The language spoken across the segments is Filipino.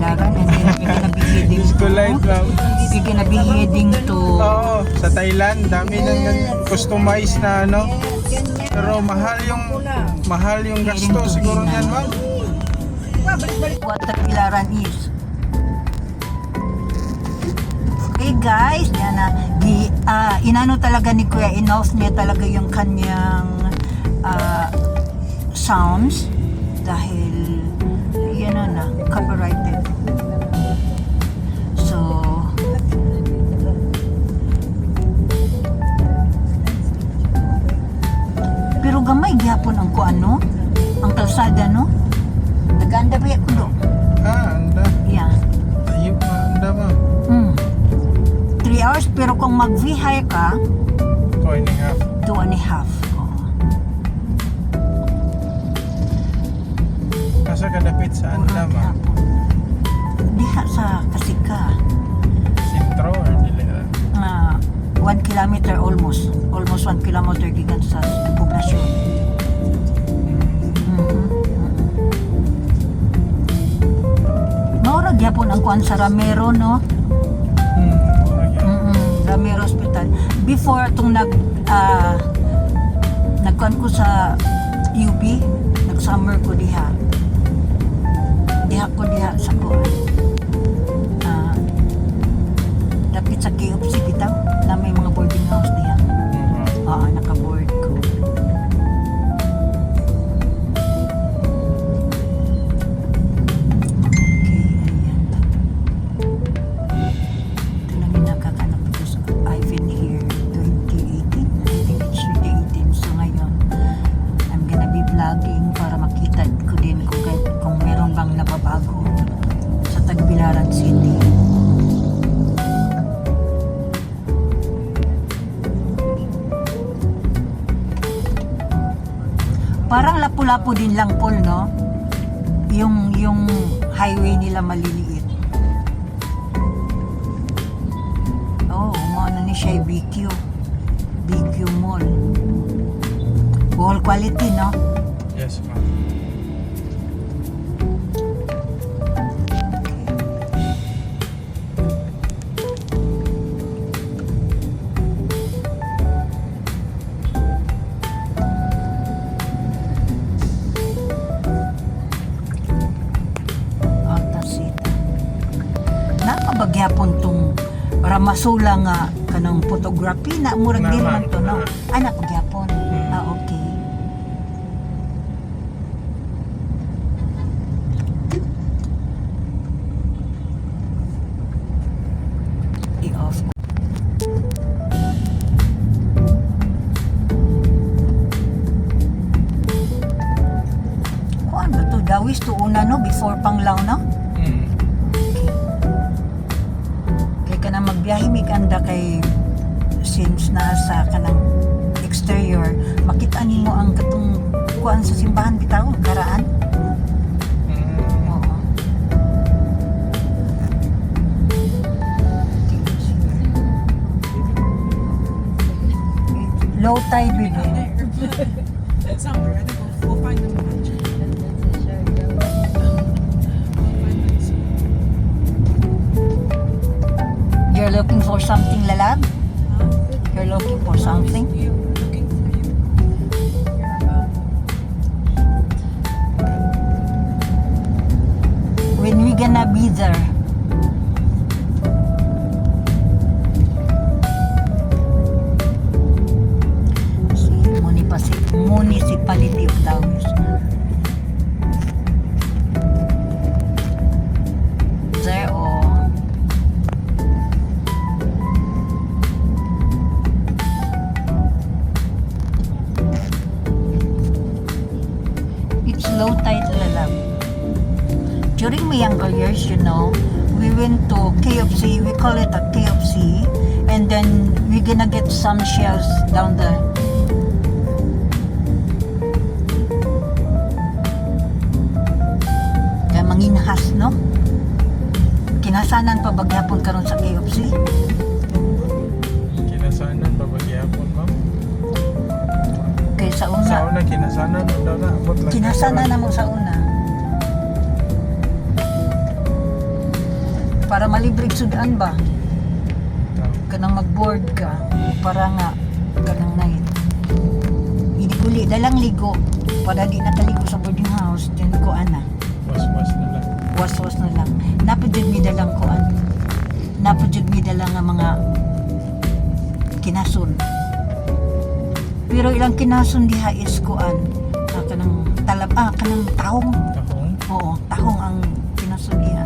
Tagbilaran, and then we're gonna be heading Disco light, ma'am. we're gonna be heading to Oo, sa Thailand, dami nang customized na ano. Pero mahal yung gasto siguro niyan, ma'am. what Tagbilaran is. Okay guys, yan na. Inano talaga ni Kuya, enough niya talaga yung kanyang sounds dahil yan na, copyrighted. So pero gamay gyapon ang kuano, ang kalsada no. Naganda ba ko do? Anda. Yeah. Ayun, anda, ma'am. 3 hours pero kung mag-V-hire ka 2.5. 2.5. Asa ka dapit sa anda, ma'am? Diha sa Kasika. Sintro or dili? 1 kilometer almost 1 kilometer gikan sa poblasyon. Maura gyapon ang kuan sa Ramero no. Ramero Hospital. Before itong nagkuhan ko sa UP, nag-summer ko diha. Diha sa kuhan. Dapit sa KFC bitaw na may mga boarding house diha. Oo, naka-board ko. Para makita ko din kung meron bang nababago sa Tagbilaran City. Parang lapu-lapu din lang Paul no? Yung highway nila maliliit. Oh, ano ni siya BQ Mall. Wall quality no? Yes, ma'am. Nakabagyapon tong Ramasula nga kanang photography na murag din man to no. Nakabagyapon. Okay. I-off. Kuan ba to? Dawis to una no before Panglao no? Kay ka na magbiyahe mi kanda kay since nasa kanang exterior makita nimo ang katong kuan sa simbahan bitaw karaan. Low tide baby. It's not there. I think we'll find them. You're looking for something, Lalab? You're looking for something? Looking for you. When we gonna be there? Municipality of Taos. There it's low tide Lalab. During my younger years, you know, we went to KFC, we call it a KFC, and then we're gonna get some shells down the manginhas, no? Kinasanan pa bagyapon karon sa KFC? Kinasanan pa bagyapon, ma'am? Kay sa una. Sa una, kinasanan mo daw na. Kinasanan na mo sa una. para malibre sudan ba? Kanang mag-board ka para nga kanang night. Inikuli dalang ligo para di nakaligo sa boarding house then ko ana. Was na lang. Was na lang. Napajud mi dalang kuan. Napajud mi dalang nga mga kinasun. Pero ilang kinasun diha is kuan. Kanang kanang tahong. Tahong. Oo, tahong ang kinasun diha.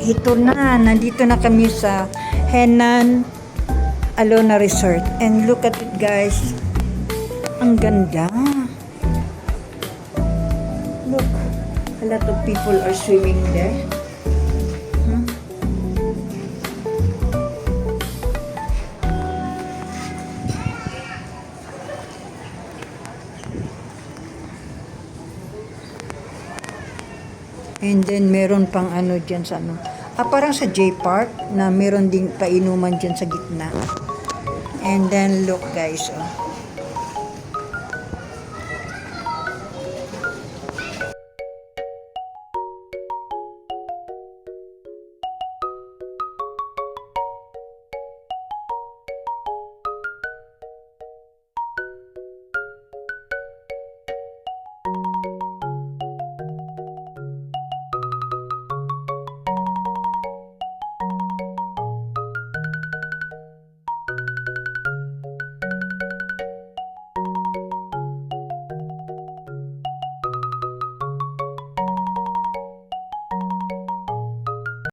Ito na, nandito na kami sa Henan Alona Resort. And look at it guys. Ang ganda. Look, a lot of people are swimming there. Hmm? And then meron pang ano dyan sa ano. Parang sa J Park na meron ding painuman dyan sa gitna. And then look guys, oh.